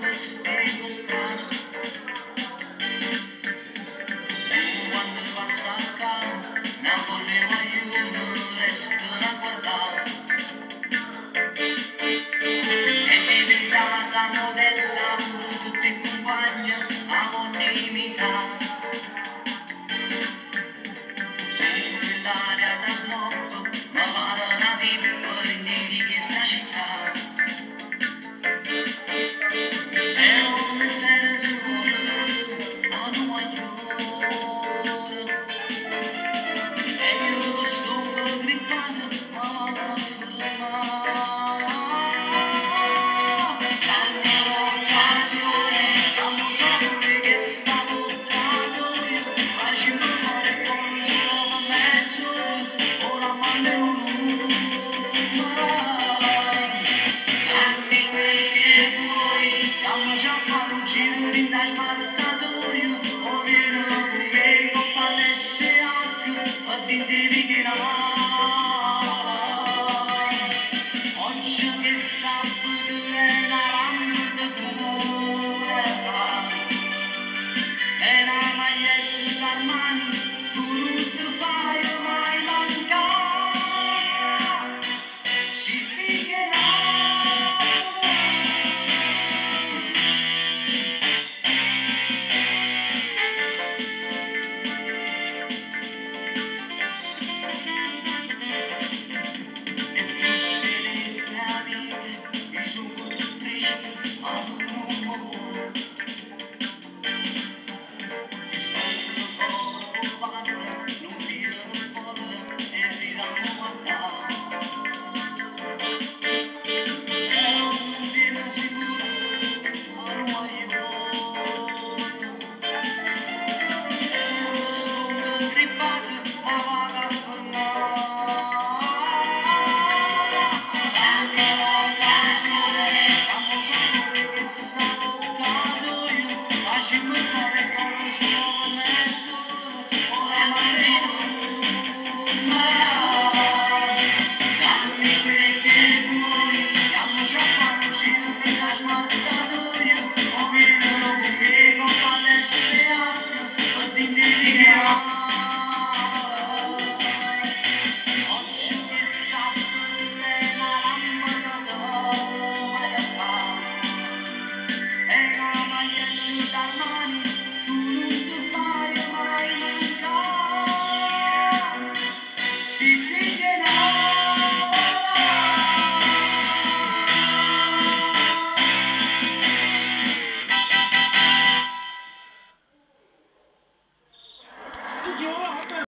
vestito strano, quando passa accanto, mi avvolgevo io, resto a guardare, è diventata modella, pure tutti i compagni a volte imitare, quell'aria da snob, ma vado una pippa di questa città. Dammi quel che vuoi, dammi già fare un giro di